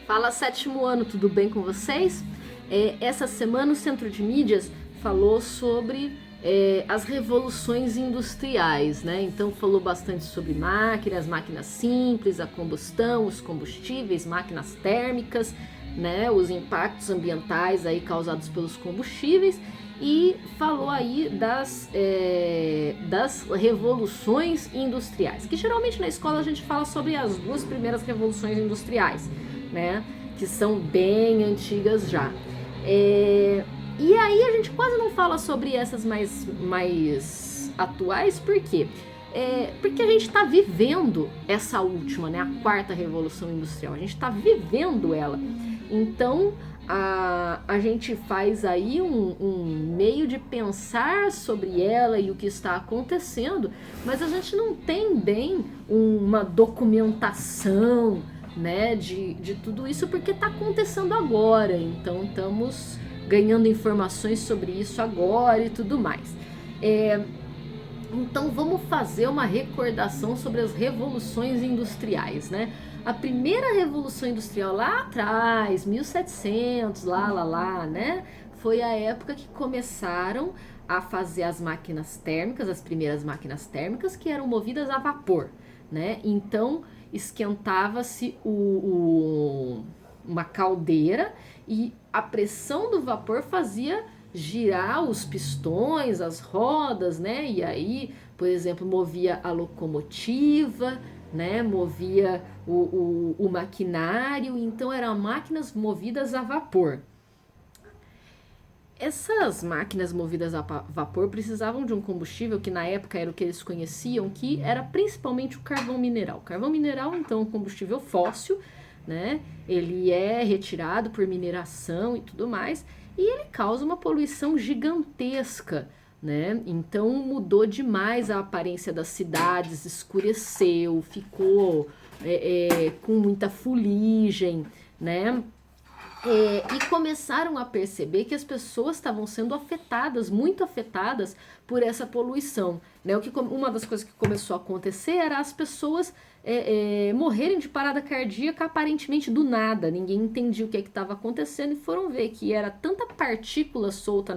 Fala sétimo ano, tudo bem com vocês? Essa semana o Centro de Mídias falou sobre as revoluções industriais, né? Então falou bastante sobre máquinas simples, a combustão, os combustíveis, máquinas térmicas, né? Os impactos ambientais aí causados pelos combustíveis e falou aí das revoluções industriais, que geralmente na escola a gente fala sobre as duas primeiras revoluções industriais, né? Que são bem antigas já. E aí a gente quase não fala sobre essas mais atuais, por quê? Porque a gente está vivendo essa última, né? A quarta revolução industrial. A gente está vivendo ela. Então a gente faz aí um meio de pensar sobre ela e o que está acontecendo, mas a gente não tem bem uma documentação, né, de tudo isso, porque está acontecendo agora. Então estamos ganhando informações sobre isso agora e tudo mais. Então vamos fazer uma recordação sobre as revoluções industriais, né? A primeira revolução industrial lá atrás, 1700, lá, né? Foi a época que começaram a fazer as máquinas térmicas, as primeiras máquinas térmicas, que eram movidas a vapor, né? Então esquentava-se uma caldeira e a pressão do vapor fazia girar os pistões, as rodas, né? E aí, por exemplo, movia a locomotiva, né? Movia o maquinário. Então eram máquinas movidas a vapor. Essas máquinas movidas a vapor precisavam de um combustível que na época era o que eles conheciam, que era principalmente o carvão mineral. O carvão mineral, então, é um combustível fóssil, né? Ele é retirado por mineração e tudo mais, e ele causa uma poluição gigantesca, né? Então mudou demais a aparência das cidades, escureceu, ficou com muita fuligem, né? E começaram a perceber que as pessoas estavam sendo afetadas, muito afetadas por essa poluição, né? Uma das coisas que começou a acontecer era as pessoas morrerem de parada cardíaca aparentemente do nada. Ninguém entendia o que estava acontecendo e foram ver que era tanta partícula solta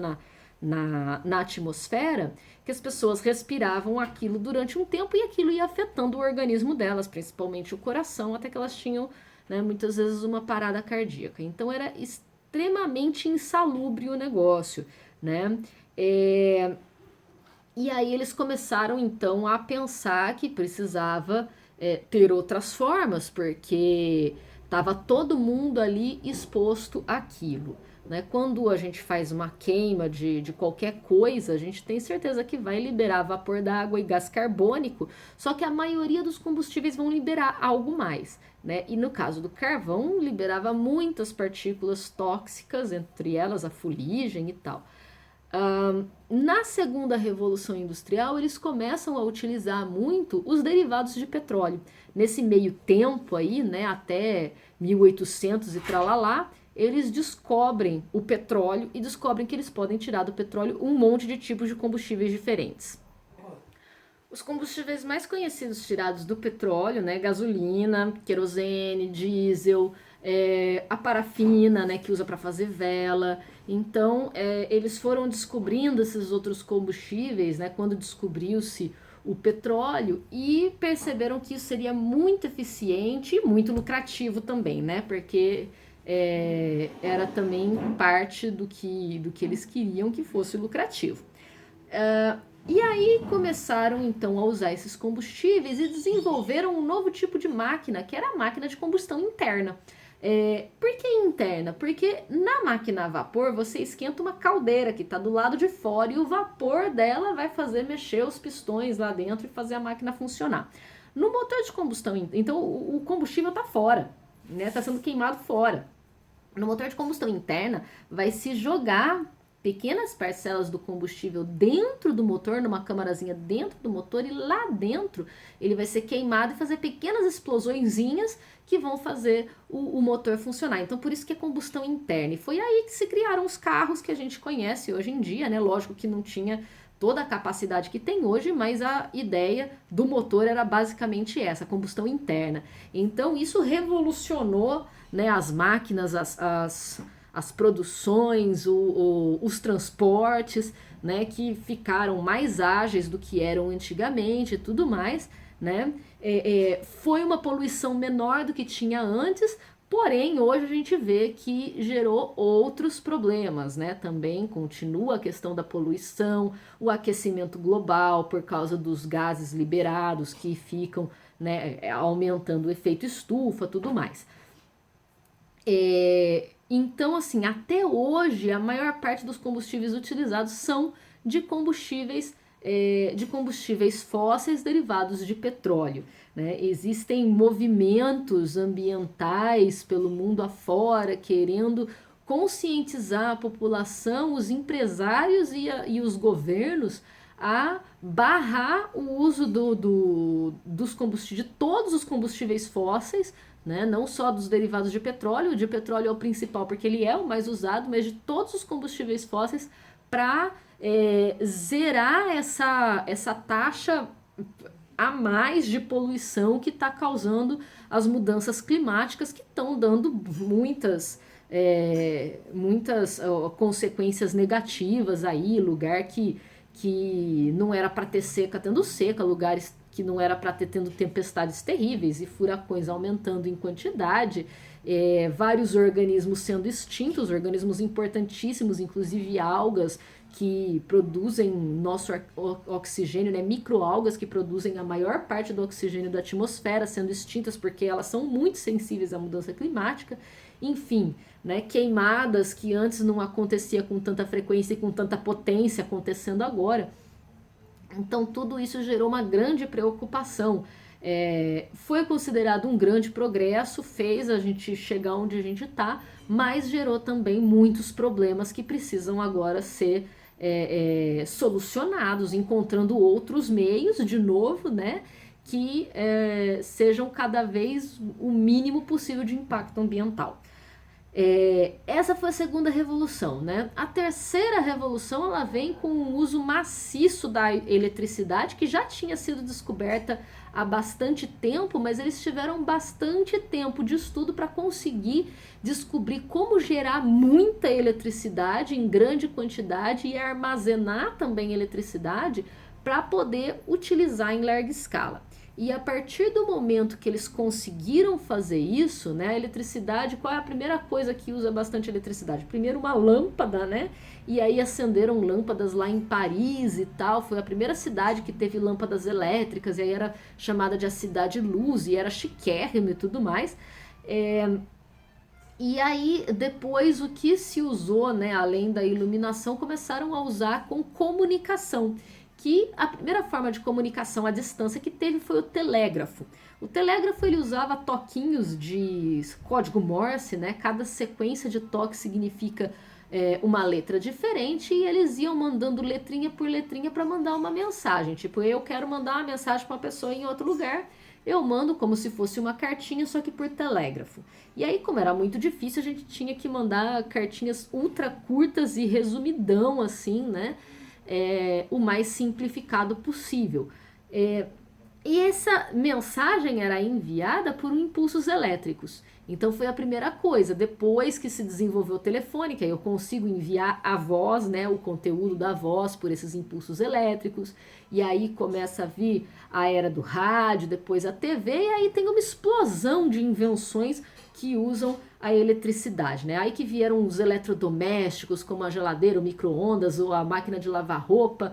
na atmosfera que as pessoas respiravam aquilo durante um tempo e aquilo ia afetando o organismo delas, principalmente o coração, até que elas tinham, né, muitas vezes uma parada cardíaca. Então era extremamente insalubre o negócio, né? E aí eles começaram então a pensar que precisava ter outras formas, porque estava todo mundo ali exposto àquilo. Né? Quando a gente faz uma queima de qualquer coisa, a gente tem certeza que vai liberar vapor da água e gás carbônico, só que a maioria dos combustíveis vão liberar algo mais. Né? E no caso do carvão, liberava muitas partículas tóxicas, entre elas a fuligem e tal. Na segunda revolução industrial, eles começam a utilizar muito os derivados de petróleo. Nesse meio tempo aí, né, até 1800 e tralalá, eles descobrem o petróleo e descobrem que eles podem tirar do petróleo um monte de tipos de combustíveis diferentes. Os combustíveis mais conhecidos tirados do petróleo, né, gasolina, querosene, diesel, a parafina, né, que usa para fazer vela. Então, eles foram descobrindo esses outros combustíveis, né, quando descobriu-se o petróleo, e perceberam que isso seria muito eficiente e muito lucrativo também, né, porque era também parte do que eles queriam que fosse lucrativo. E aí começaram então a usar esses combustíveis e desenvolveram um novo tipo de máquina, que era a máquina de combustão interna. Por que interna? Porque na máquina a vapor você esquenta uma caldeira que está do lado de fora e o vapor dela vai fazer mexer os pistões lá dentro e fazer a máquina funcionar. No motor de combustão, então o combustível está fora, né? Está sendo queimado fora. No motor de combustão interna vai se jogar pequenas parcelas do combustível dentro do motor, numa câmarazinha dentro do motor, e lá dentro ele vai ser queimado e fazer pequenas explosõezinhas que vão fazer o motor funcionar. Então por isso que é combustão interna. E foi aí que se criaram os carros que a gente conhece hoje em dia, né? Lógico que não tinha toda a capacidade que tem hoje, mas a ideia do motor era basicamente essa, a combustão interna. Então isso revolucionou, né, as máquinas, as produções, os transportes, né, que ficaram mais ágeis do que eram antigamente e tudo mais, né? Foi uma poluição menor do que tinha antes, porém hoje a gente vê que gerou outros problemas, né? Também continua a questão da poluição, o aquecimento global por causa dos gases liberados que ficam, né, aumentando o efeito estufa, tudo mais. Então, assim, até hoje, a maior parte dos combustíveis utilizados são de combustíveis fósseis derivados de petróleo, né? Existem movimentos ambientais pelo mundo afora querendo conscientizar a população, os empresários e os governos a barrar o uso dos combustíveis, de todos os combustíveis fósseis, né? Não só dos derivados de petróleo, o de petróleo é o principal porque ele é o mais usado, mas de todos os combustíveis fósseis para zerar essa taxa a mais de poluição que está causando as mudanças climáticas que estão dando muitas consequências negativas aí, lugar que não era para ter seca tendo seca, lugares que não era para ter tendo tempestades terríveis e furacões aumentando em quantidade, vários organismos sendo extintos, organismos importantíssimos, inclusive algas que produzem nosso oxigênio, né? Microalgas que produzem a maior parte do oxigênio da atmosfera sendo extintas porque elas são muito sensíveis à mudança climática. Enfim, né? Queimadas que antes não acontecia com tanta frequência e com tanta potência acontecendo agora. Então tudo isso gerou uma grande preocupação. Foi considerado um grande progresso, fez a gente chegar onde a gente está, mas gerou também muitos problemas que precisam agora ser solucionados, encontrando outros meios, de novo, né, que sejam cada vez o mínimo possível de impacto ambiental. Essa foi a segunda revolução, né? A terceira revolução ela vem com o uso maciço da eletricidade, que já tinha sido descoberta há bastante tempo, mas eles tiveram bastante tempo de estudo para conseguir descobrir como gerar muita eletricidade em grande quantidade e armazenar também eletricidade para poder utilizar em larga escala. E a partir do momento que eles conseguiram fazer isso, né, a eletricidade, qual é a primeira coisa que usa bastante eletricidade? Primeiro uma lâmpada, né? E aí acenderam lâmpadas lá em Paris e tal, foi a primeira cidade que teve lâmpadas elétricas, e aí era chamada de a cidade luz, e era chiquérrimo e tudo mais. E aí depois o que se usou, né, além da iluminação, começaram a usar com comunicação, que a primeira forma de comunicação à distância que teve foi o telégrafo. O telégrafo ele usava toquinhos de código Morse, né? Cada sequência de toques significa uma letra diferente e eles iam mandando letrinha por letrinha para mandar uma mensagem. Tipo, eu quero mandar uma mensagem para uma pessoa em outro lugar, eu mando como se fosse uma cartinha, só que por telégrafo. E aí, como era muito difícil, a gente tinha que mandar cartinhas ultra curtas e resumidão, assim, né? O mais simplificado possível. E essa mensagem era enviada por impulsos elétricos. Então foi a primeira coisa. Depois que se desenvolveu o telefone, que aí eu consigo enviar a voz, né, o conteúdo da voz por esses impulsos elétricos. E aí começa a vir a era do rádio, depois a TV, e aí tem uma explosão de invenções que usam a eletricidade, né? Aí que vieram os eletrodomésticos, como a geladeira, o micro-ondas, ou a máquina de lavar roupa,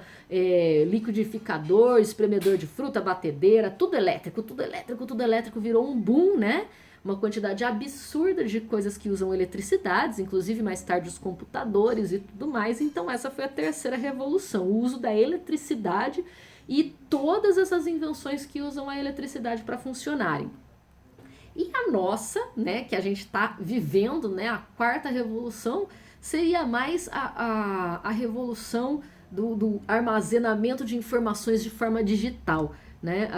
liquidificador, espremedor de fruta, batedeira, tudo elétrico, tudo elétrico, tudo elétrico, virou um boom, né? Uma quantidade absurda de coisas que usam eletricidades, inclusive mais tarde os computadores e tudo mais. Então essa foi a terceira revolução, o uso da eletricidade e todas essas invenções que usam a eletricidade para funcionarem. E a nossa, né, que a gente está vivendo, né, a quarta revolução, seria mais a revolução do armazenamento de informações de forma digital, né,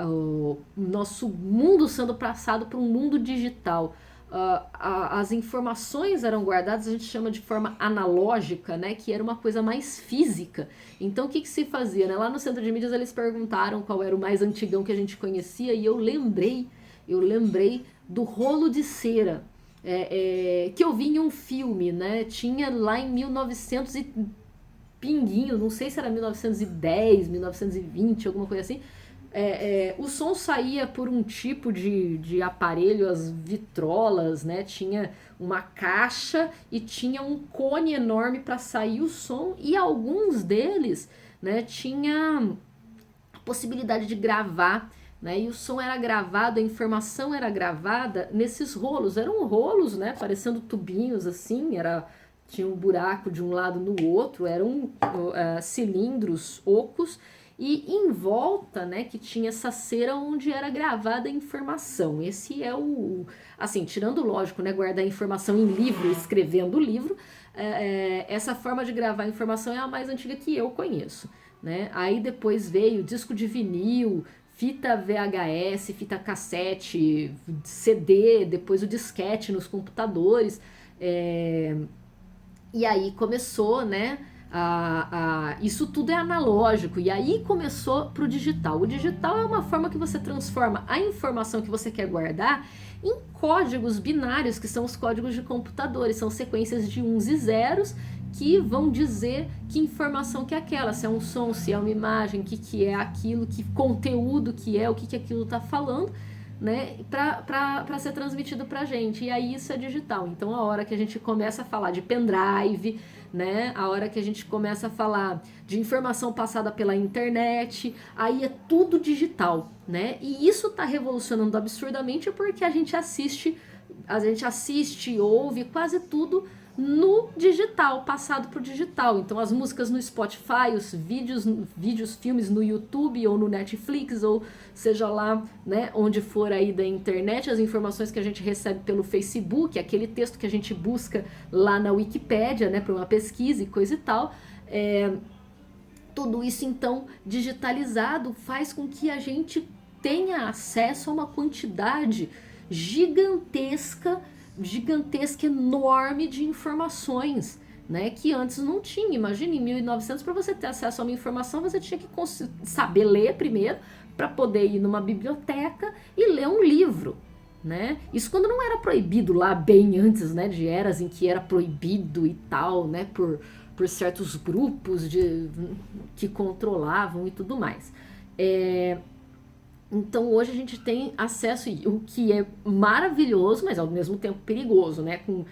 o nosso mundo sendo passado para um mundo digital, as informações eram guardadas, a gente chama de forma analógica, né, que era uma coisa mais física. Então o que se fazia, né? Lá no Centro de Mídias eles perguntaram qual era o mais antigão que a gente conhecia, e eu lembrei do rolo de cera, que eu vi em um filme, né? Tinha lá em 1900 e pinguinho, não sei se era 1910, 1920, alguma coisa assim. O som saía por um tipo de aparelho, as vitrolas, né? Tinha uma caixa e tinha um cone enorme para sair o som, e alguns deles, né, tinha a possibilidade de gravar, né? E o som era gravado, a informação era gravada nesses rolos. Eram rolos, né, parecendo tubinhos assim, tinha um buraco de um lado no outro, eram cilindros ocos, e em volta, né, que tinha essa cera onde era gravada a informação. Esse é assim, tirando, lógico, né, guardar a informação em livro, escrevendo o livro, essa forma de gravar a informação é a mais antiga que eu conheço, né? Aí depois veio disco de vinil, fita VHS, fita cassete, CD, depois o disquete nos computadores, e aí começou, né? Isso tudo é analógico, e aí começou para o digital. O digital é uma forma que você transforma a informação que você quer guardar em códigos binários, que são os códigos de computadores, são sequências de uns e zeros que vão dizer que informação que é aquela, se é um som, se é uma imagem, que é aquilo, que conteúdo que é, o que aquilo está falando, né, para ser transmitido para a gente. E aí isso é digital. Então a hora que a gente começa a falar de pendrive, né, a hora que a gente começa a falar de informação passada pela internet, aí é tudo digital, né? E isso está revolucionando absurdamente porque a gente assiste, ouve quase tudo no digital, passado para o digital. Então as músicas no Spotify, os vídeos, filmes no YouTube ou no Netflix, ou seja lá, né, onde for aí da internet, as informações que a gente recebe pelo Facebook, aquele texto que a gente busca lá na Wikipédia, né, para uma pesquisa e coisa e tal. Tudo isso então digitalizado faz com que a gente tenha acesso a uma quantidade gigantesca, enorme de informações, né, que antes não tinha. Imagina, em 1900, para você ter acesso a uma informação, você tinha que saber ler primeiro, para poder ir numa biblioteca e ler um livro, né? Isso quando não era proibido, lá bem antes, né, de eras em que era proibido e tal, né, por certos grupos que controlavam e tudo mais. Então hoje a gente tem acesso, o que é maravilhoso, mas ao mesmo tempo perigoso, né? Com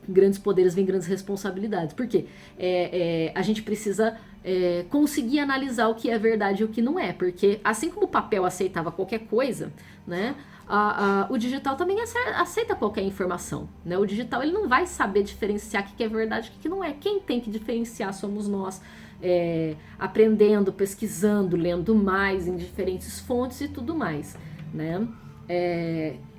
grandes poderes vem grandes responsabilidades. Porque a gente precisa conseguir analisar o que é verdade e o que não é. Porque assim como o papel aceitava qualquer coisa, né? O digital também aceita qualquer informação, né? O digital ele não vai saber diferenciar o que é verdade e o que não é. Quem tem que diferenciar somos nós. Aprendendo, pesquisando, lendo mais em diferentes fontes e tudo mais, né?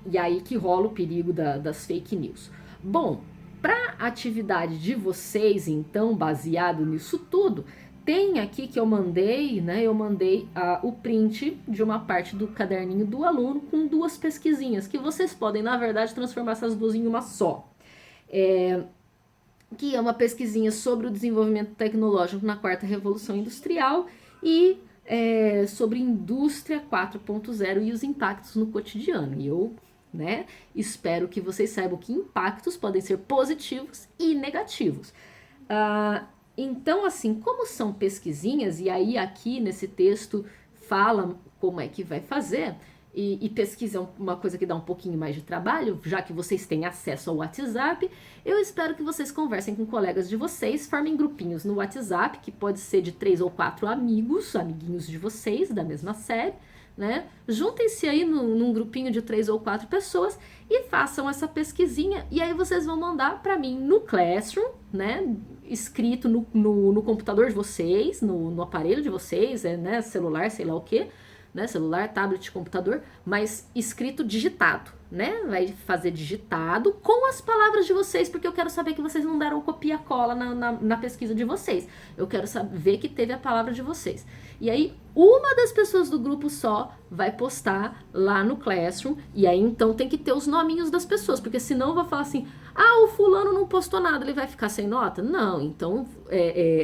E aí que rola o perigo das fake news. Bom, para a atividade de vocês, então, baseado nisso tudo, tem aqui que eu mandei, né? Eu mandei o print de uma parte do caderninho do aluno com duas pesquisinhas, que vocês podem, na verdade, transformar essas duas em uma só. Que é uma pesquisinha sobre o desenvolvimento tecnológico na quarta revolução industrial e sobre indústria 4.0 e os impactos no cotidiano. E eu, né, espero que vocês saibam que impactos podem ser positivos e negativos. Então, assim, como são pesquisinhas, e aí aqui nesse texto fala como é que vai fazer, e pesquisa é uma coisa que dá um pouquinho mais de trabalho, já que vocês têm acesso ao WhatsApp, eu espero que vocês conversem com colegas de vocês, formem grupinhos no WhatsApp, que pode ser de 3 ou 4 amiguinhos de vocês, da mesma série, né? Juntem-se aí num grupinho de 3 ou 4 pessoas e façam essa pesquisinha, e aí vocês vão mandar para mim no Classroom, né? Escrito no computador de vocês, no aparelho de vocês, né? Celular, sei lá o quê, né? Celular, tablet, computador, mas escrito digitado, né? Vai fazer digitado com as palavras de vocês, porque eu quero saber que vocês não deram copia-cola na pesquisa de vocês. Eu quero saber que teve a palavra de vocês. E aí, uma das pessoas do grupo só vai postar lá no Classroom, e aí então tem que ter os nominhos das pessoas, porque senão eu vou falar assim, ah, o fulano não postou nada, ele vai ficar sem nota? Não, então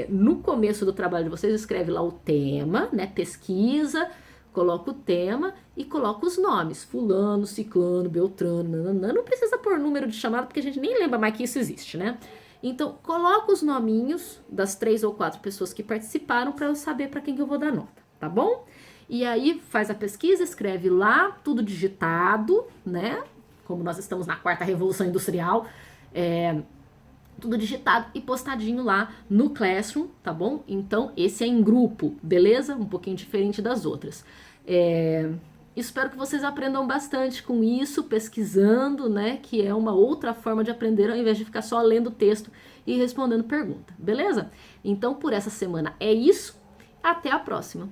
no começo do trabalho de vocês, escreve lá o tema, né, pesquisa, coloca o tema e coloca os nomes, fulano, ciclano, beltrano, nananã. Não precisa pôr número de chamada, porque a gente nem lembra mais que isso existe, né? Então, coloca os nominhos das 3 ou 4 pessoas que participaram para eu saber para quem que eu vou dar nota, tá bom? E aí, faz a pesquisa, escreve lá, tudo digitado, né? Como nós estamos na 4ª Revolução Industrial, tudo digitado e postadinho lá no Classroom, tá bom? Então, esse é em grupo, beleza? Um pouquinho diferente das outras. Espero que vocês aprendam bastante com isso, pesquisando, né? Que é uma outra forma de aprender, ao invés de ficar só lendo o texto e respondendo pergunta, beleza? Então, por essa semana é isso. Até a próxima!